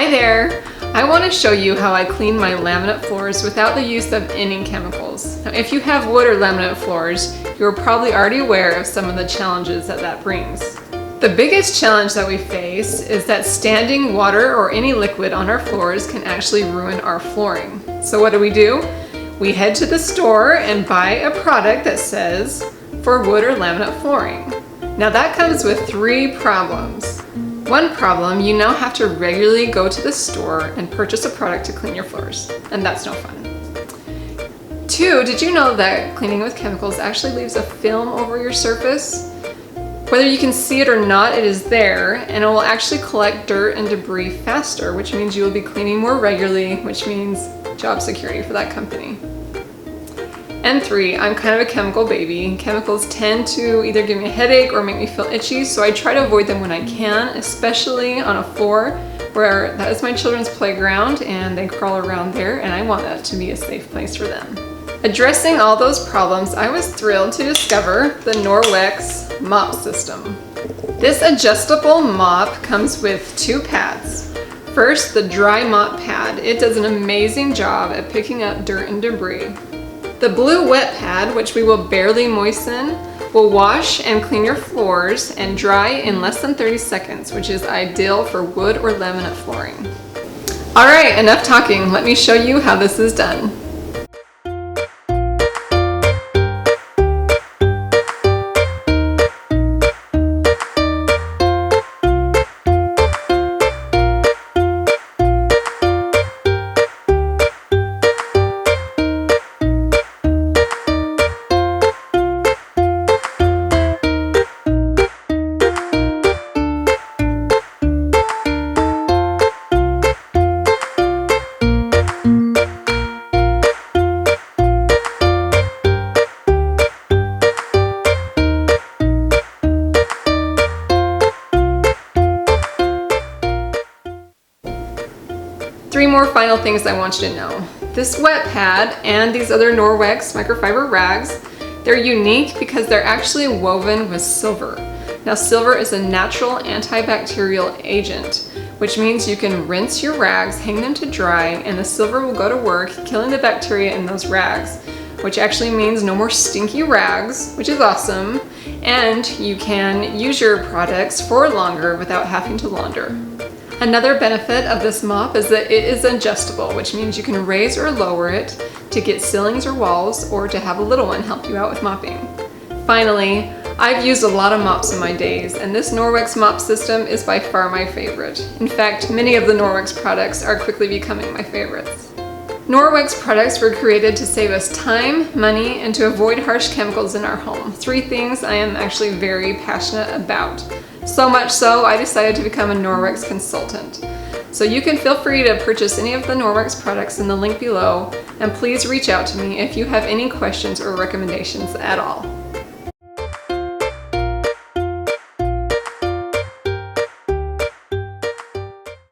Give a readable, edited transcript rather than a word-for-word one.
Hi there! I want to show you how I clean my laminate floors without the use of any chemicals. Now, if you have wood or laminate floors, you're probably already aware of some of the challenges that brings. The biggest challenge that we face is that standing water or any liquid on our floors can actually ruin our flooring. So what do? We head to the store and buy a product that says for wood or laminate flooring. Now that comes with 3 problems. One problem, you now have to regularly go to the store and purchase a product to clean your floors, and that's no fun. 2, did you know that cleaning with chemicals actually leaves a film over your surface? Whether you can see it or not, it is there, and it will actually collect dirt and debris faster, which means you will be cleaning more regularly, which means job security for that company. And 3, I'm kind of a chemical baby. Chemicals tend to either give me a headache or make me feel itchy, so I try to avoid them when I can, especially on a floor where that is my children's playground and they crawl around there, and I want that to be a safe place for them. Addressing all those problems, I was thrilled to discover the Norwex Mop System. This adjustable mop comes with 2 pads. First, the dry mop pad. It does an amazing job at picking up dirt and debris. The blue wet pad, which we will barely moisten, will wash and clean your floors and dry in less than 30 seconds, which is ideal for wood or laminate flooring. All right, enough talking. Let me show you how this is done. Three more final things I want you to know. This wet pad and these other Norwex microfiber rags, they're unique because they're actually woven with silver. Now silver is a natural antibacterial agent, which means you can rinse your rags, hang them to dry, and the silver will go to work killing the bacteria in those rags, which actually means no more stinky rags, which is awesome, and you can use your products for longer without having to launder. Another benefit of this mop is that it is adjustable, which means you can raise or lower it to get ceilings or walls, or to have a little one help you out with mopping. Finally, I've used a lot of mops in my days, and this Norwex Mop System is by far my favorite. In fact, many of the Norwex products are quickly becoming my favorites. Norwex products were created to save us time, money, and to avoid harsh chemicals in our home. 3 things I am actually very passionate about. So much so, I decided to become a Norwex consultant. So you can feel free to purchase any of the Norwex products in the link below, and please reach out to me if you have any questions or recommendations at all.